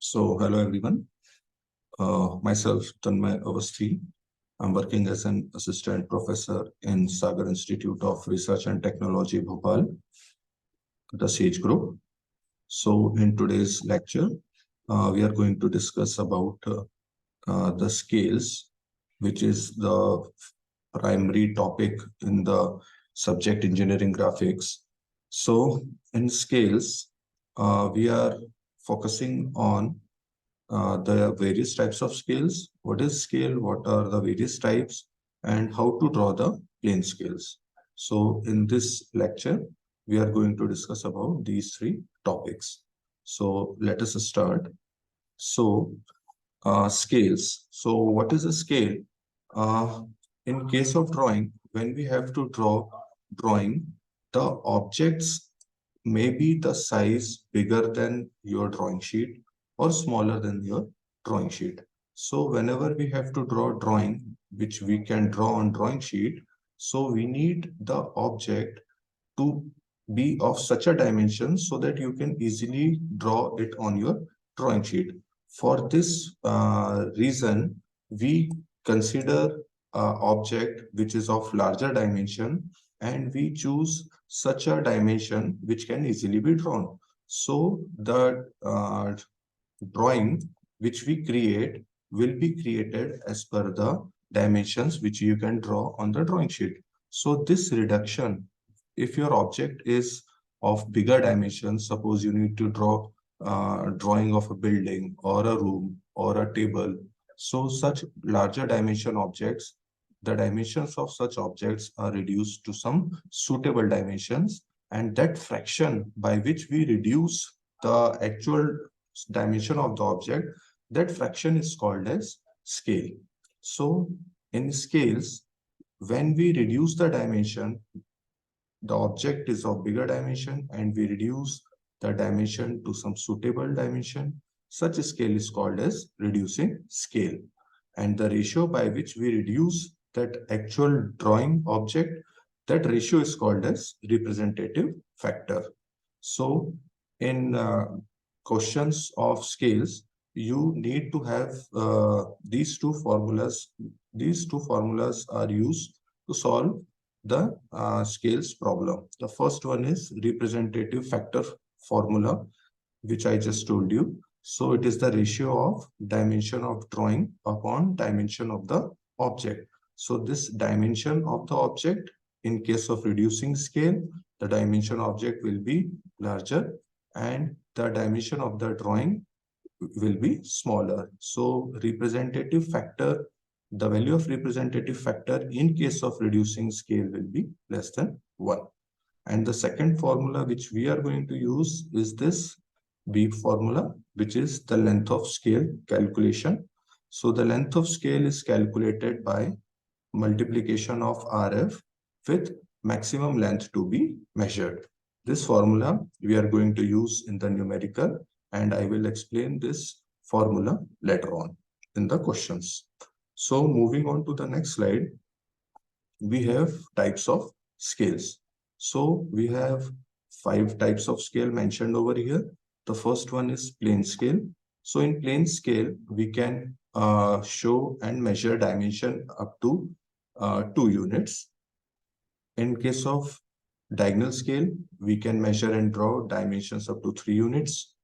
Hello everyone. Myself, Tanmay Awasthi. I'm working as an assistant professor in Sagar Institute of Research and Technology, Bhopal, the SAGE group. In today's lecture, we are going to discuss about the scales, which is the primary topic in the subject engineering graphics. So, in scales, we are focusing on the various types of scales, what is scale, what are the various types, and how to draw the plane scales. So in this lecture, we are going to discuss about these three topics. So let us start. So scales. So what is a scale? Uh, in case of drawing, when we have to draw drawing, the objects may be the size bigger than your drawing sheet or smaller than your drawing sheet. So whenever we have to draw drawing, which we can draw on drawing sheet, so we need the object to be of such a dimension so that you can easily draw it on your drawing sheet. For this reason, we consider object which is of larger dimension and we choose such a dimension which can easily be drawn. So the drawing which we create will be created as per the dimensions which you can draw on the drawing sheet. So this reduction, if your object is of bigger dimensions, suppose you need to draw drawing of a building or a room or a table. So such larger dimension objects, the dimensions of such objects are reduced to some suitable dimensions, and that fraction by which we reduce the actual dimension of the object, that fraction is called as scale. So in scales, when we reduce the dimension, the object is of bigger dimension and we reduce the dimension to some suitable dimension. Such a scale is called as reducing scale. And the ratio by which we reduce that actual drawing object, that ratio is called as representative factor. So in questions of scales, you need to have these two formulas. These two formulas are used to solve the scales problem. The first one is representative factor formula, which I just told you. So it is the ratio of dimension of drawing upon dimension of the object. So this dimension of the object, in case of reducing scale, the dimension object will be larger and the dimension of the drawing will be smaller. So representative factor, the value of representative factor in case of reducing scale will be less than 1. And the second formula which we are going to use is this B formula, which is the length of scale calculation. So the length of scale is calculated by multiplication of RF with maximum length to be measured. This formula we are going to use in the numerical, and I will explain this formula later on in the questions. So moving on to the next slide, we have types of scales. So we have 5 types of scale mentioned over here. The first one is plane scale. So in plane scale, we can show and measure dimension up to 2 units. In case of diagonal scale, we can measure and draw dimensions up to 3 units.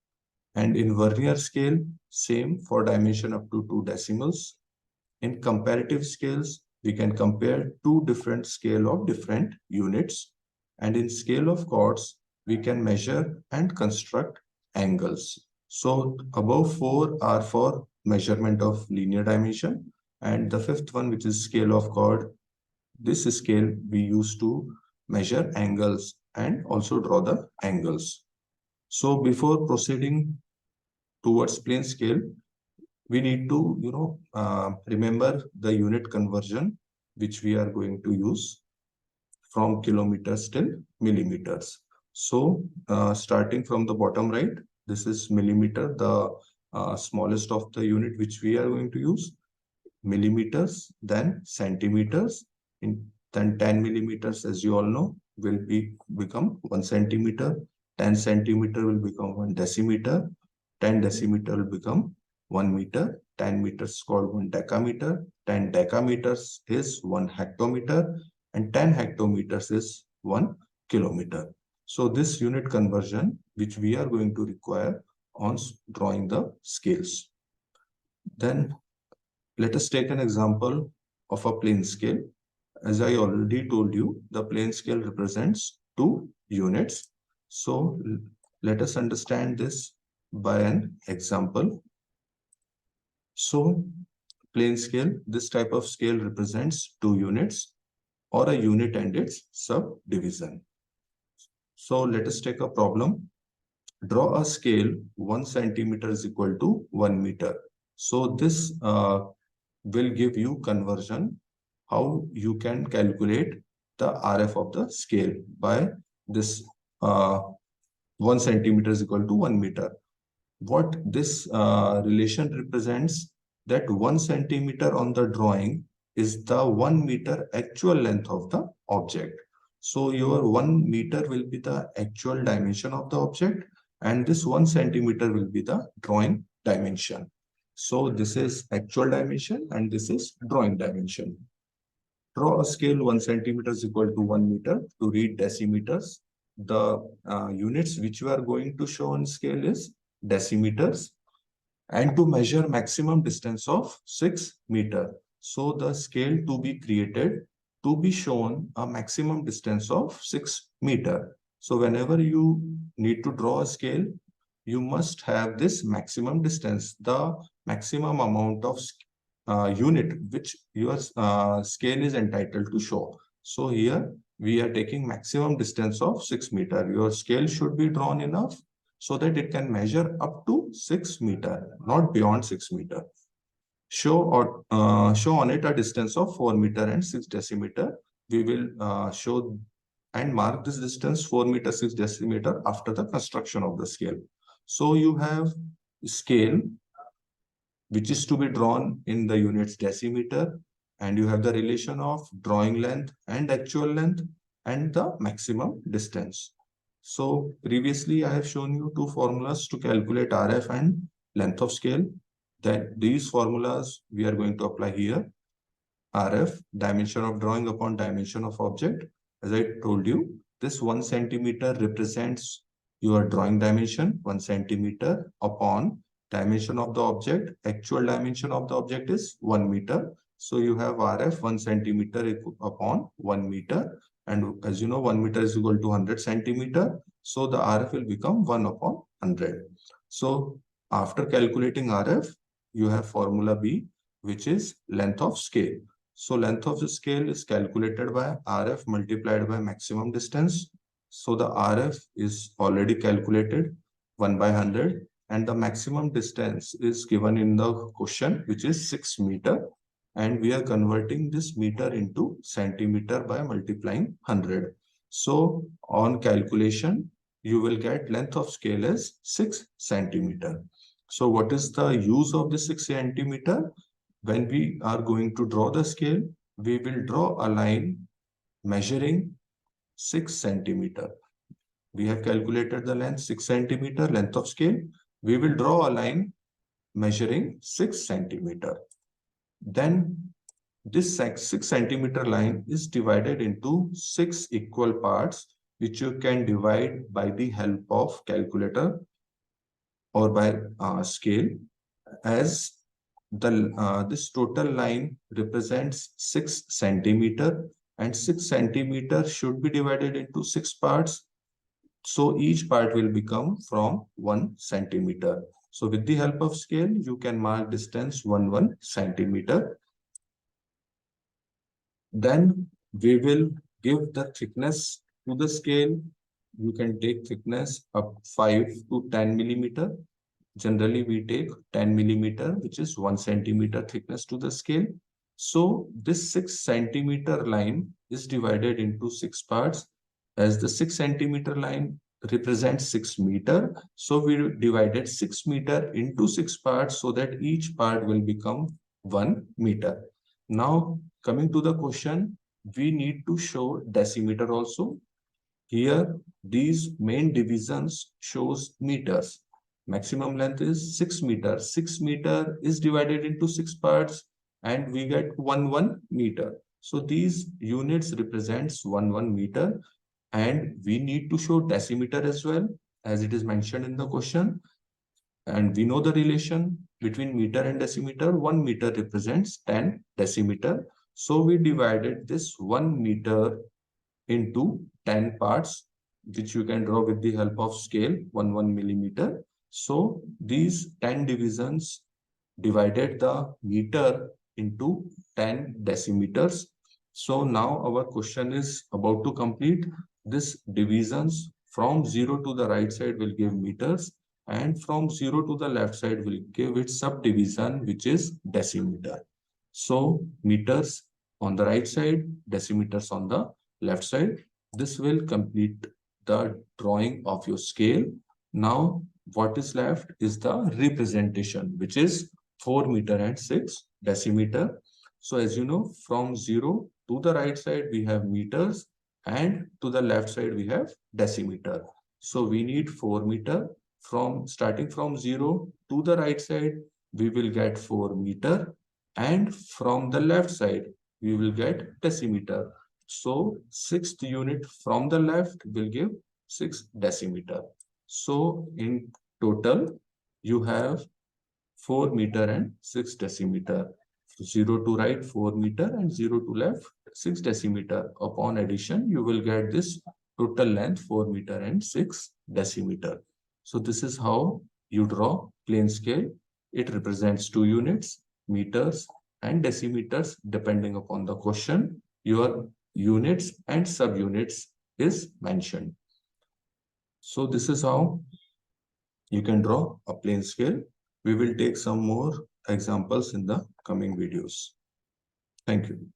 And in vernier scale, same for dimension up to 2 decimals. In comparative scales, we can compare two different scale of different units. And in scale of chords, we can measure and construct angles. So above 4 are for measurement of linear dimension. And the fifth one, which is scale of chord, this scale we use to measure angles and also draw the angles. So before proceeding towards plane scale, we need to remember the unit conversion which we are going to use from kilometers till millimeters. So starting from the bottom right, this is millimeter, the smallest of the unit which we are going to use, millimeters, then centimeters, then 10 millimeters, as you all know, will become 1 centimeter, 10 centimeter will become 1 decimeter, 10 decimeter will become 1 meter. 10 meters is called 1 decameter. 10 decameters is 1 hectometer, and 10 hectometers is 1 kilometer. So this unit conversion, which we are going to require on drawing the scales. Then let us take an example of a plane scale. As I already told you, the plane scale represents 2 units. So let us understand this by an example. So plane scale, this type of scale represents 2 units or a unit and its subdivision. So let us take a problem. Draw a scale 1 centimeter is equal to 1 meter. So this will give you conversion, how you can calculate the RF of the scale by this 1 centimeter is equal to 1 meter. What this relation represents, that 1 centimeter on the drawing is the 1 meter actual length of the object. So your 1 meter will be the actual dimension of the object, and this 1 centimeter will be the drawing dimension. So this is actual dimension and this is drawing dimension. Draw a scale 1 centimeter is equal to 1 meter to read decimeters. The units which you are going to show on scale is decimeters, and to measure maximum distance of 6 meter. So the scale to be created to be shown a maximum distance of 6 meter. So whenever you need to draw a scale, you must have this maximum distance, the maximum amount of unit which your scale is entitled to show. So here we are taking maximum distance of 6 meter. Your scale should be drawn enough so that it can measure up to 6 meter, not beyond 6 meter. Show on it a distance of 4 meter and 6 decimeter. We will show and mark this distance 4 meter 6 decimeter after the construction of the scale. So you have scale which is to be drawn in the units decimeter, and you have the relation of drawing length and actual length and the maximum distance. So previously I have shown you 2 formulas to calculate RF and length of scale. That these formulas we are going to apply here. RF, dimension of drawing upon dimension of object. As I told you, this 1 centimeter represents your drawing dimension, 1 centimeter upon dimension of the object. Actual dimension of the object is 1 meter. So you have RF 1 centimeter upon 1 meter. And as you know, 1 meter is equal to 100 centimeter. So the RF will become 1 upon 100. So after calculating RF, you have formula B, which is length of scale. So length of the scale is calculated by RF multiplied by maximum distance. So the RF is already calculated 1 by 100, and the maximum distance is given in the question, which is 6 meter. And we are converting this meter into centimeter by multiplying 100. So on calculation, you will get length of scale as 6 centimeter. So what is the use of the 6 centimeter? When we are going to draw the scale, we will draw a line measuring 6 centimeter. We have calculated the length 6 centimeter, length of scale. We will draw a line measuring 6 centimeter. Then this 6 centimeter line is divided into 6 equal parts, which you can divide by the help of calculator or by scale, as this total line represents 6 centimeter, and 6 centimeter should be divided into 6 parts. So each part will become from 1 centimeter. So with the help of scale, you can mark distance 1 centimeter. Then we will give the thickness to the scale. You can take thickness up 5 to 10 millimeter. Generally, we take 10 millimeter, which is 1 centimeter thickness to the scale. So this 6 centimeter line is divided into 6 parts. As the 6 centimeter line represents 6 meter, so we divided 6 meter into 6 parts so that each part will become 1 meter. Now, coming to the question, we need to show decimeter also. Here, these main divisions shows meters. maximum length is 6 meters. 6 meter is divided into 6 parts and we get 1 meter. So these units represents 1 meter, and we need to show decimeter as well, as it is mentioned in the question. And we know the relation between meter and decimeter. 1 meter represents 10 decimeter. So we divided this 1 meter into 10 parts, which you can draw with the help of scale, 1 millimeter. So these 10 divisions divided the meter into 10 decimeters. So now our question is about to complete. This divisions from 0 to the right side will give meters, and from 0 to the left side will give its subdivision, which is decimeter. So meters on the right side, decimeters on the left side. This will complete the drawing of your scale. Now what is left is the representation, which is 4 meter and 6 decimeter. So as you know, from 0 to the right side we have meters, and to the left side we have decimeter. So we need 4 meter. From starting from 0 to the right side we will get 4 meter, and from the left side we will get decimeter. So sixth unit from the left will give 6 decimeter. So in total you have 4 meter and 6 decimeter. 0 to right 4 meter and 0 to left 6 decimeter. Upon addition, you will get this total length 4 meter and 6 decimeter. So this is how you draw plane scale. It represents 2 units, meters and decimeters, depending upon the question. Your units and subunits is mentioned. So this is how you can draw a plane scale. We will take some more examples in the coming videos. Thank you.